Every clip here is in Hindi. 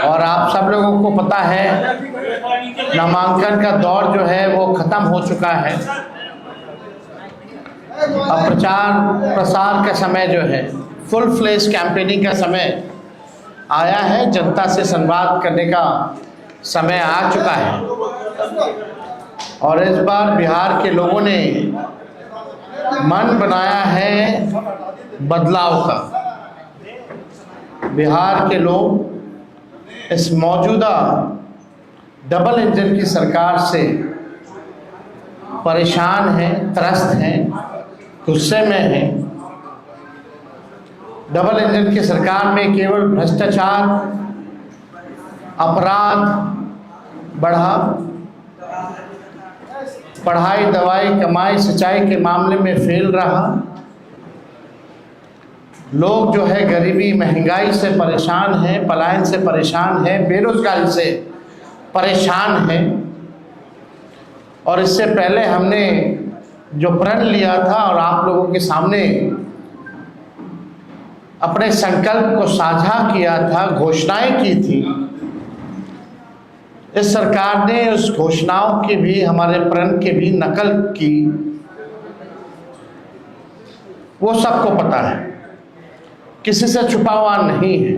और आप सब लोगों को पता है नामांकन का दौर जो है वो खत्म हो चुका है। अब प्रचार प्रसार का समय जो है, फुल फ्लेज कैंपेनिंग का समय आया है। जनता से संवाद करने का समय आ चुका है और इस बार बिहार के लोगों ने मन बनाया है बदलाव का। बिहार के लोग इस मौजूदा डबल इंजन की सरकार से परेशान हैं, त्रस्त हैं, गुस्से में हैं। डबल इंजन की सरकार में केवल भ्रष्टाचार, अपराध बढ़ा, पढ़ाई, दवाई, कमाई, सिंचाई के मामले में फेल रहा। लोग जो है गरीबी, महंगाई से परेशान हैं, पलायन से परेशान हैं, बेरोजगारी से परेशान हैं। और इससे पहले हमने जो प्रण लिया था और आप लोगों के सामने अपने संकल्प को साझा किया था, घोषणाएं की थी, इस सरकार ने उस घोषणाओं की भी, हमारे प्रण की भी नकल की। वो सबको पता है, किसी से छुपा हुआ नहीं है।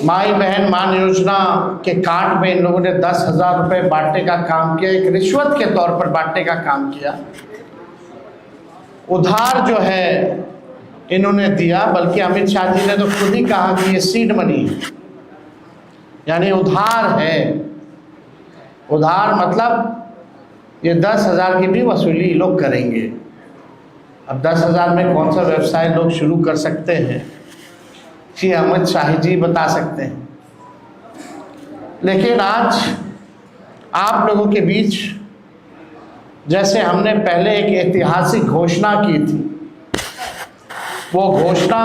माई बहन मान योजना के कार्ड में इन लोगों ने 10,000 रुपये बांटने का काम किया, एक रिश्वत के तौर पर बांटने का काम किया। उधार जो है इन्होंने दिया, बल्कि अमित शाह जी ने तो खुद ही कहा कि ये सीड मनी है, यानी उधार है। उधार मतलब ये 10,000 की भी वसूली लोग करेंगे। अब 10,000 में कौन सा व्यवसाय लोग शुरू कर सकते हैं, जी अमित शाह जी बता सकते हैं। लेकिन आज आप लोगों के बीच जैसे हमने पहले एक ऐतिहासिक घोषणा की थी, वो घोषणा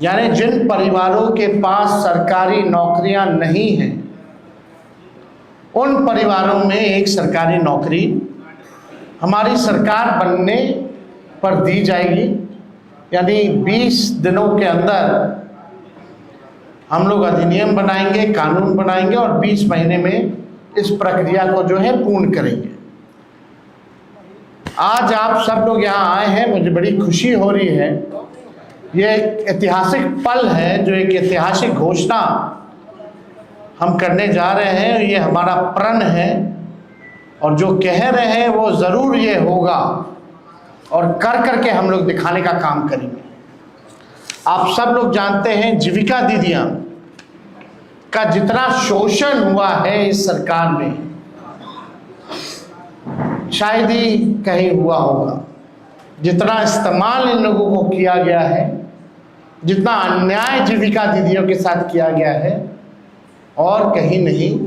यानी जिन परिवारों के पास सरकारी नौकरियां नहीं हैं, उन परिवारों में एक सरकारी नौकरी हमारी सरकार बनने पर दी जाएगी। यानी 20 दिनों के अंदर हम लोग अधिनियम बनाएंगे, कानून बनाएंगे और 20 महीने में इस प्रक्रिया को जो है पूर्ण करेंगे। आज आप सब लोग यहाँ आए हैं, मुझे बड़ी खुशी हो रही है। ये एक ऐतिहासिक पल है, जो एक ऐतिहासिक घोषणा हम करने जा रहे हैं। ये हमारा प्रण है और जो कह रहे हैं वो ज़रूर ये होगा और कर करके हम लोग दिखाने का काम करेंगे। आप सब लोग जानते हैं जीविका दीदियां का जितना शोषण हुआ है इस सरकार में, शायद ही कहीं हुआ होगा। जितना इस्तेमाल इन लोगों को किया गया है, जितना अन्याय जीविका दीदियों के साथ किया गया है, और कहीं नहीं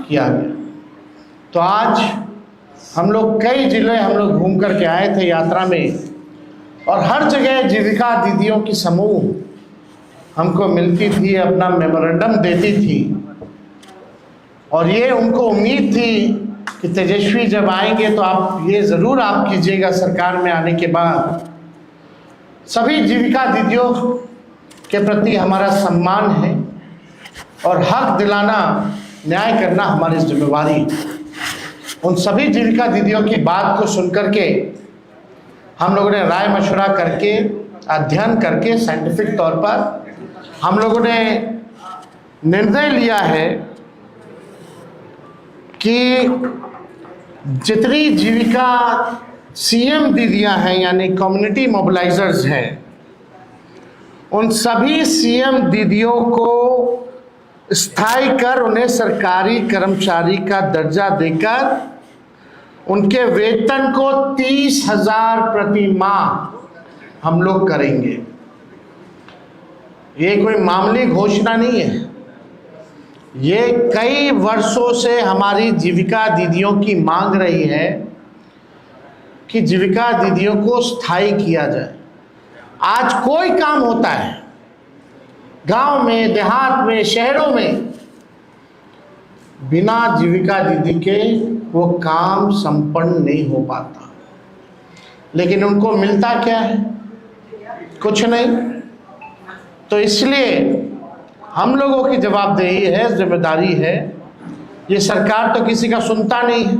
किया गया। तो आज हम लोग कई जिले हम लोग घूम करके आए थे यात्रा में, और हर जगह जीविका दीदियों की समूह हमको मिलती थी, अपना मेमोरेंडम देती थी। और ये उनको उम्मीद थी कि तेजस्वी जब आएंगे तो आप ये ज़रूर आप कीजिएगा सरकार में आने के बाद। सभी जीविका दीदियों के प्रति हमारा सम्मान है और हक दिलाना, न्याय करना हमारी जिम्मेवारी। उन सभी जीविका दीदियों की बात को सुनकर के हम लोगों ने राय मशवरा करके, अध्ययन करके, साइंटिफिक तौर पर हम लोगों ने निर्णय लिया है कि जितनी जीविका सीएम दीदियां हैं, यानी कम्युनिटी मोबिलाइजर्स हैं, उन सभी सीएम दीदियों को स्थायी कर उन्हें सरकारी कर्मचारी का दर्जा देकर उनके वेतन को 30,000 प्रति माह हम लोग करेंगे। ये कोई मामूली घोषणा नहीं है, ये कई वर्षों से हमारी जीविका दीदियों की मांग रही है कि जीविका दीदियों को स्थायी किया जाए। आज कोई काम होता है गांव में, देहात में, शहरों में, बिना जीविका दीदी के वो काम संपन्न नहीं हो पाता। लेकिन उनको मिलता क्या है? कुछ नहीं। तो इसलिए हम लोगों की जवाबदेही है, जिम्मेदारी है। ये सरकार तो किसी का सुनता नहीं है।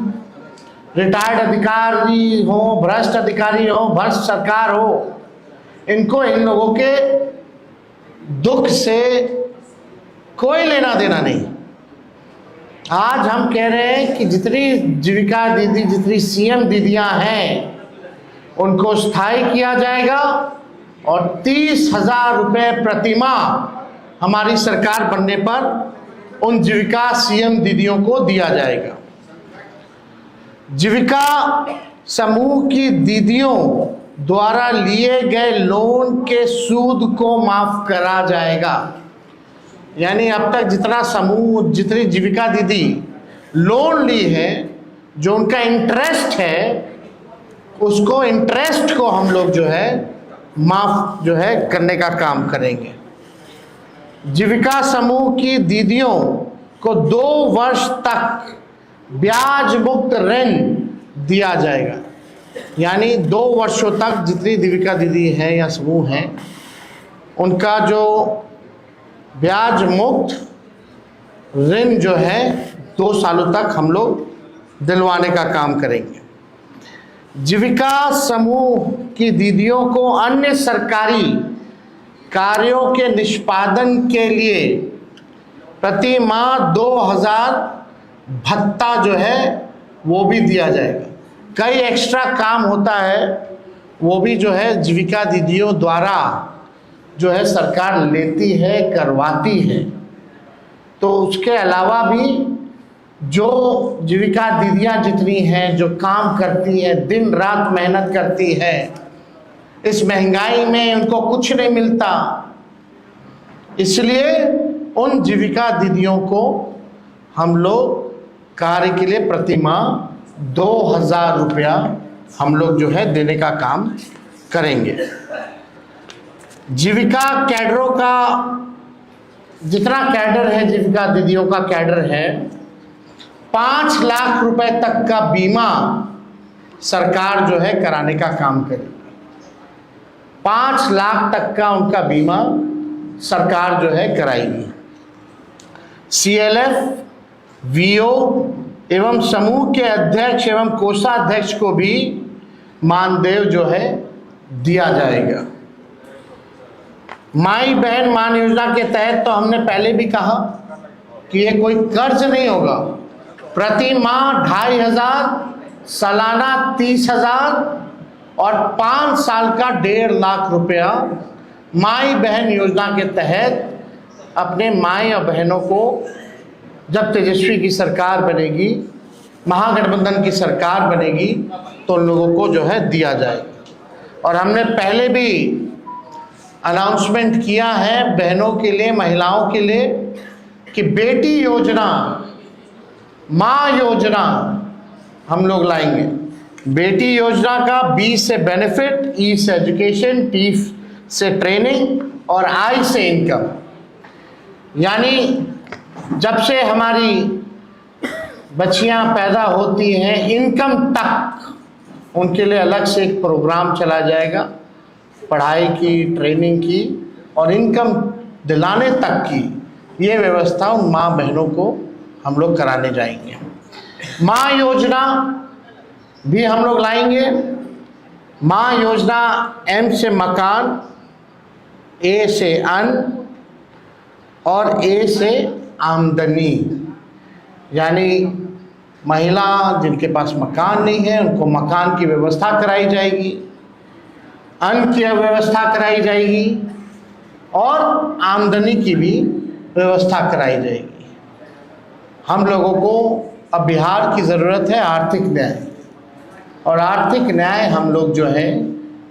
रिटायर्ड अधिकारी हो, भ्रष्ट अधिकारी हो, भ्रष्ट सरकार हो, इनको इन लोगों के दुख से कोई लेना देना नहीं। आज हम कह रहे हैं कि जितनी जीविका दीदी, जितनी सीएम दीदियां हैं, उनको स्थायी किया जाएगा और 30,000 रुपये प्रतिमाह हमारी सरकार बनने पर उन जीविका सीएम दीदियों को दिया जाएगा। जीविका समूह की दीदियों द्वारा लिए गए लोन के सूद को माफ करा जाएगा। यानी अब तक जितना समूह, जितनी जीविका दीदी लोन ली है, जो उनका इंटरेस्ट है, उसको इंटरेस्ट को हम लोग जो है माफ जो है करने का काम करेंगे। जीविका समूह की दीदियों को 2 वर्ष तक ब्याज मुक्त ऋण दिया जाएगा। यानी 2 वर्षों तक जितनी जीविका दीदी हैं या समूह हैं, उनका जो ब्याज मुक्त ऋण जो है 2 सालों तक हम लोग दिलवाने का काम करेंगे। जीविका समूह की दीदियों को अन्य सरकारी कार्यों के निष्पादन के लिए प्रति माह 2,000 भत्ता जो है वो भी दिया जाएगा। कई एक्स्ट्रा काम होता है, वो भी जो है जीविका दीदियों द्वारा जो है सरकार लेती है, करवाती है। तो उसके अलावा भी जो जीविका दीदियां जितनी हैं, जो काम करती हैं, दिन रात मेहनत करती है, इस महंगाई में उनको कुछ नहीं मिलता, इसलिए उन जीविका दीदियों को हम लोग कार्य के लिए प्रति माह 2,000 रुपया हम लोग जो है देने का काम करेंगे। जीविका कैडरों का जितना कैडर है, जीविका दीदियों का कैडर है, 5 लाख रुपए तक का बीमा सरकार जो है कराने का काम करेगी। 5 लाख तक का उनका बीमा सरकार जो है कराएगी। CLF, VO एवं समूह के अध्यक्ष एवं कोषाध्यक्ष को भी मानदेय जो है दिया जाएगा। माई बहन मान योजना के तहत तो हमने पहले भी कहा कि ये कोई कर्ज नहीं होगा। प्रति माह 2,500, सालाना 30,000 और 5 साल का 1.5 लाख रुपया माई बहन योजना के तहत अपने माई और बहनों को जब तेजस्वी की सरकार बनेगी, महागठबंधन की सरकार बनेगी, तो उन लोगों को जो है दिया जाएगा। और हमने पहले भी अनाउंसमेंट किया है बहनों के लिए, महिलाओं के लिए, कि बेटी योजना, माँ योजना हम लोग लाएंगे। बेटी योजना का B से बेनिफिट, E से एजुकेशन, T से ट्रेनिंग और I से इनकम। यानी जब से हमारी बच्चियां पैदा होती हैं, इनकम तक उनके लिए अलग से एक प्रोग्राम चला जाएगा, पढ़ाई की, ट्रेनिंग की और इनकम दिलाने तक की ये व्यवस्था उन माँ बहनों को हम लोग कराने जाएंगे। माँ योजना भी हम लोग लाएंगे। माँ योजना M से मकान, A से अन्न और A से आमदनी। यानी महिला जिनके पास मकान नहीं है, उनको मकान की व्यवस्था कराई जाएगी, अन्न की व्यवस्था कराई जाएगी और आमदनी की भी व्यवस्था कराई जाएगी। हम लोगों को अब बिहार की ज़रूरत है आर्थिक न्याय, और आर्थिक न्याय हम लोग जो है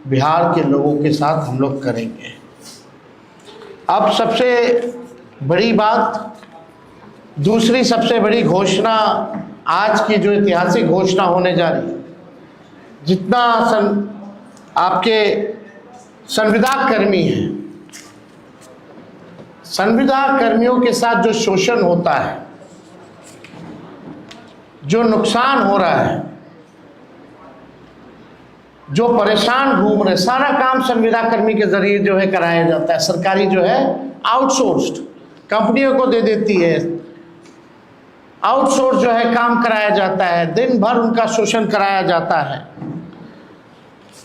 बिहार के लोगों के साथ हम लोग करेंगे। अब सबसे बड़ी बात, दूसरी सबसे बड़ी घोषणा, आज की जो ऐतिहासिक घोषणा होने जा रही है, जितना आपके संविदा कर्मी हैं, संविदा कर्मियों के साथ जो शोषण होता है, जो नुकसान हो रहा है, जो परेशान घूम रहे, सारा काम संविदा कर्मी के जरिए जो है कराया जाता है। सरकारी जो है आउटसोर्स्ड, कंपनियों को दे देती है, आउटसोर्स जो है काम कराया जाता है, दिन भर उनका शोषण कराया जाता है।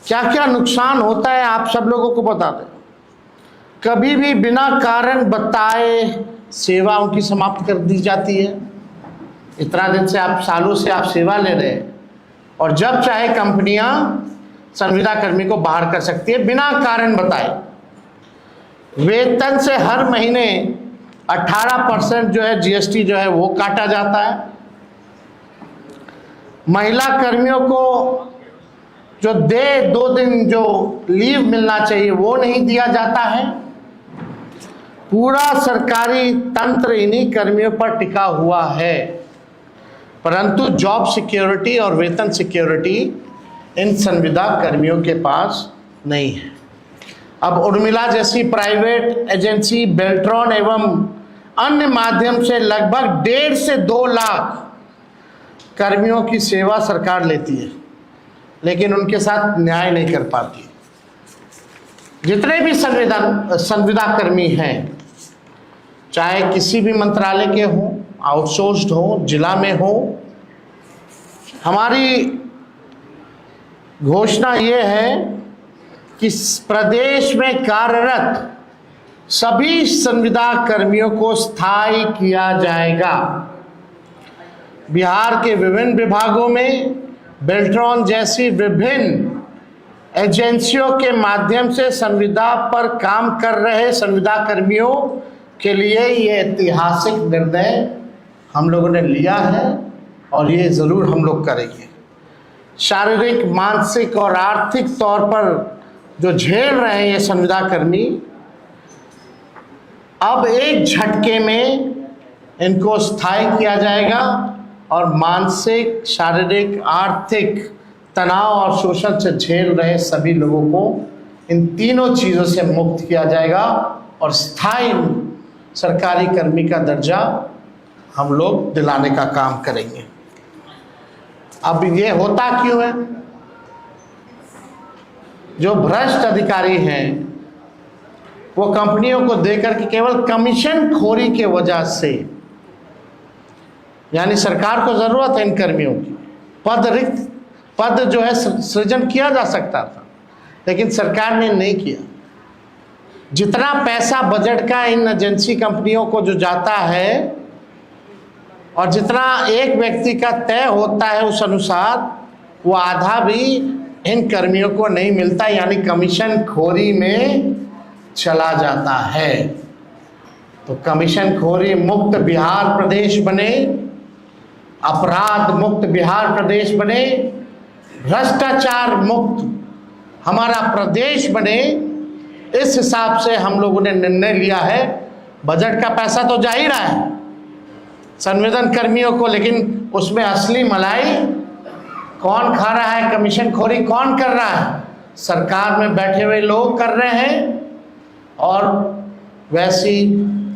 क्या क्या नुकसान होता है आप सब लोगों को बता दें। कभी भी बिना कारण बताए सेवा उनकी समाप्त कर दी जाती है। इतना दिन से आप, सालों से आप सेवा ले रहे हैं, और जब चाहे कंपनियां संविदा कर्मी को बाहर कर सकती है बिना कारण बताए। वेतन से हर महीने 18% जो है जीएसटी जो है वो काटा जाता है। महिला कर्मियों को जो 2 दिन जो लीव मिलना चाहिए वो नहीं दिया जाता है। पूरा सरकारी तंत्र इन्हीं कर्मियों पर टिका हुआ है, परंतु जॉब सिक्योरिटी और वेतन सिक्योरिटी इन संविदा कर्मियों के पास नहीं है। अब उर्मिला जैसी प्राइवेट एजेंसी बेल्ट्रॉन एवं अन्य माध्यम से लगभग 1.5 से 2 लाख कर्मियों की सेवा सरकार लेती है, लेकिन उनके साथ न्याय नहीं कर पाती। जितने भी संविदा कर्मी हैं, चाहे किसी भी मंत्रालय के हों, आउटसोर्स्ड हो, जिला में हो, हमारी घोषणा ये है कि प्रदेश में कार्यरत सभी संविदा कर्मियों को स्थायी किया जाएगा। बिहार के विभिन्न विभागों में बेल्ट्रॉन जैसी विभिन्न एजेंसियों के माध्यम से संविदा पर काम कर रहे संविदा कर्मियों के लिए ये ऐतिहासिक निर्णय हम लोगों ने लिया है, और ये ज़रूर हम लोग करेंगे। शारीरिक, मानसिक और आर्थिक तौर पर जो झेल रहे हैं ये संविदा कर्मी, अब एक झटके में इनको स्थायी किया जाएगा और मानसिक, शारीरिक, आर्थिक तनाव और शोषण से झेल रहे सभी लोगों को इन तीनों चीज़ों से मुक्त किया जाएगा और स्थायी सरकारी कर्मी का दर्जा हम लोग दिलाने का काम करेंगे। अब ये होता क्यों है? जो भ्रष्ट अधिकारी हैं वो कंपनियों को देकर के केवल कमीशन खोरी के वजह से, यानी सरकार को जरूरत है इन कर्मियों की, रिक्त पद जो है सृजन किया जा सकता था, लेकिन सरकार ने नहीं किया। जितना पैसा बजट का इन एजेंसी कंपनियों को जो जाता है और जितना एक व्यक्ति का तय होता है उस अनुसार, वो आधा भी इन कर्मियों को नहीं मिलता, यानी कमीशन खोरी में चला जाता है। तो कमीशन खोरी मुक्त बिहार प्रदेश बने, अपराध मुक्त बिहार प्रदेश बने, भ्रष्टाचार मुक्त हमारा प्रदेश बने, इस हिसाब से हम लोगों ने निर्णय लिया है। बजट का पैसा तो जा ही रहा है संविदा कर्मियों को, लेकिन उसमें असली मलाई कौन खा रहा है, कमीशन खोरी कौन कर रहा है? सरकार में बैठे हुए लोग कर रहे हैं, और वैसी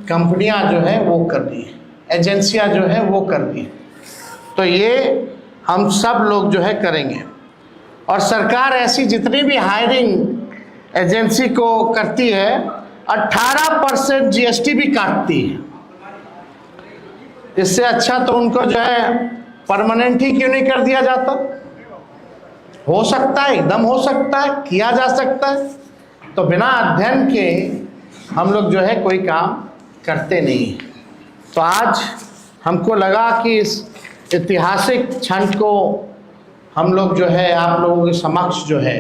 कंपनियां जो है वो कर रही है, एजेंसियां जो है वो कर रही है। तो ये हम सब लोग जो है करेंगे। और सरकार ऐसी जितनी भी हायरिंग एजेंसी को करती है 18% जीएसटी भी काटती है। इससे अच्छा तो उनको जो है परमानेंट ही क्यों नहीं कर दिया जाता? हो सकता है, एकदम हो सकता है, किया जा सकता है। तो बिना अध्ययन के हम लोग जो है कोई काम करते नहीं हैं। तो आज हमको लगा कि इस ऐतिहासिक क्षण को हम लोग जो है आप लोगों के समक्ष जो है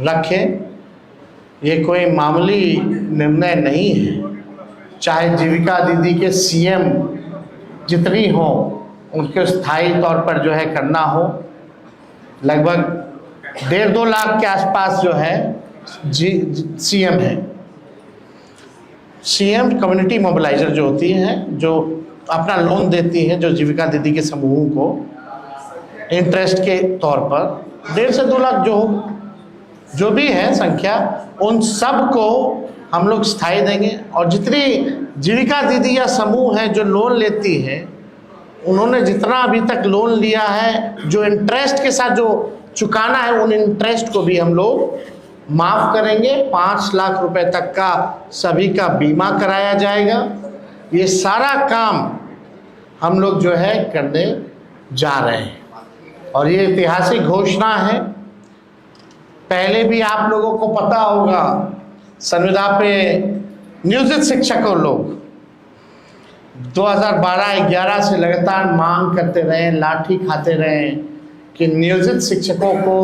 रखें। ये कोई मामूली निर्णय नहीं है। चाहे जीविका दीदी के सीएम जितनी हो उनके स्थायी तौर पर जो है करना हो, लगभग 1.5-2 लाख के आसपास जो है सीएम है। सीएम कम्युनिटी मोबिलाइजर जो होती है, जो अपना लोन देती है, जो जीविका दीदी के समूहों को इंटरेस्ट के तौर पर 1.5 से 2 लाख जो भी है संख्या, उन सब को हम लोग स्थायी देंगे। और जितनी जीविका दीदी या समूह है जो लोन लेती है, उन्होंने जितना अभी तक लोन लिया है, जो इंटरेस्ट के साथ जो चुकाना है, उन इंटरेस्ट को भी हम लोग माफ़ करेंगे। 5 लाख रुपए तक का सभी का बीमा कराया जाएगा। ये सारा काम हम लोग जो है करने जा रहे हैं और ये ऐतिहासिक घोषणा है। पहले भी आप लोगों को पता होगा, संविदा पे नियोजित शिक्षकों लोग 2012-11 से लगातार मांग करते रहे, लाठी खाते रहे कि नियोजित शिक्षकों को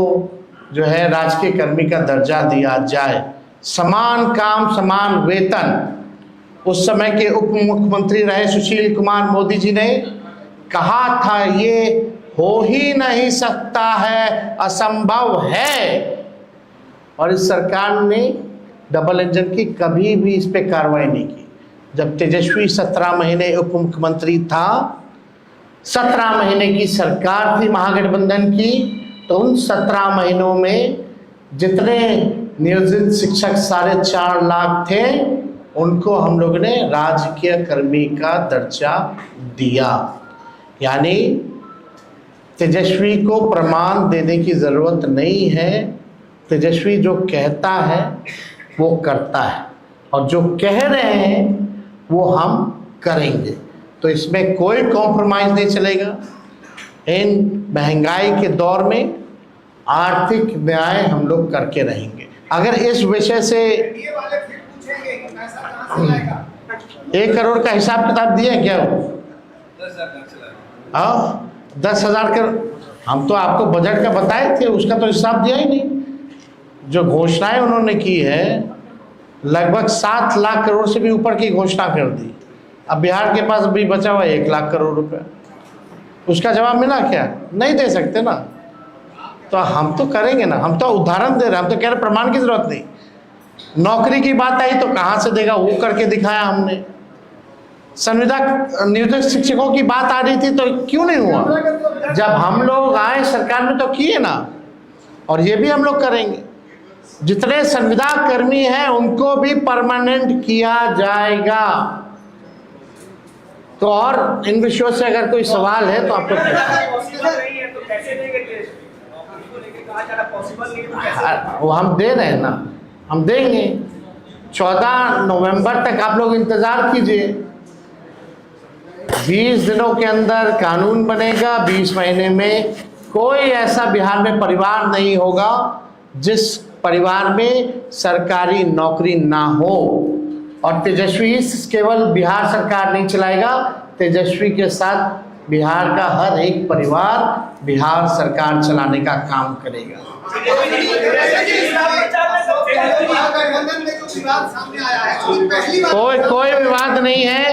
जो है राजकीय कर्मी का दर्जा दिया जाए, समान काम समान वेतन। उस समय के उप मुख्यमंत्री रहे सुशील कुमार मोदी जी ने कहा था ये हो ही नहीं सकता है, असंभव है। और इस सरकार ने डबल इंजन की कभी भी इस पे कार्रवाई नहीं की। जब तेजस्वी 17 महीने उप मुख्यमंत्री था, 17 महीने की सरकार थी महागठबंधन की, तो उन 17 महीनों में जितने नियोजित शिक्षक 4.5 लाख थे उनको हम लोग ने राजकीय कर्मी का दर्जा दिया। यानी तेजस्वी को प्रमाण देने की ज़रूरत नहीं है, तेजस्वी जो कहता है वो करता है और जो कह रहे हैं वो हम करेंगे। तो इसमें कोई कॉम्प्रोमाइज़ नहीं चलेगा। इन महंगाई के दौर में आर्थिक न्याय हम लोग करके रहेंगे। अगर इस विषय से 1 करोड़ का हिसाब किताब दिया क्या वो? 10,000 करोड़ हम तो आपको बजट का बताए थे, उसका तो हिसाब दिया ही नहीं। जो घोषणाएं उन्होंने की है लगभग 7 लाख करोड़ से भी ऊपर की घोषणा कर दी। अब बिहार के पास अभी बचा हुआ 1 लाख करोड़ रुपया, उसका जवाब मिला क्या? नहीं दे सकते ना। तो हम तो करेंगे ना, हम तो उदाहरण दे रहे हैं, हम तो कह रहे प्रमाण की जरूरत नहीं। नौकरी की बात आई तो कहाँ से देगा, वो करके दिखाया हमने। संविदा नियोजित शिक्षकों की बात आ रही थी तो क्यों नहीं हुआ? जब हम लोग आए सरकार में तो किए ना, और ये भी हम लोग करेंगे। जितने संविदा कर्मी हैं उनको भी परमानेंट किया जाएगा। तो और इन विषयों से अगर कोई सवाल है तो आप लोग वो हम दे रहे हैं ना, हम देंगे। 14 नवंबर तक आप लोग इंतजार कीजिए। 20 दिनों के अंदर कानून बनेगा। 20 महीने में कोई ऐसा बिहार में परिवार नहीं होगा जिस परिवार में सरकारी नौकरी ना हो। और तेजस्वी केवल बिहार सरकार नहीं चलाएगा, तेजस्वी के साथ बिहार का हर एक परिवार बिहार सरकार चलाने का काम करेगा। कोई विवाद नहीं है,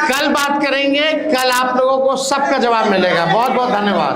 कल बात करेंगे। कल आप लोगों को सबका जवाब मिलेगा। बहुत बहुत धन्यवाद।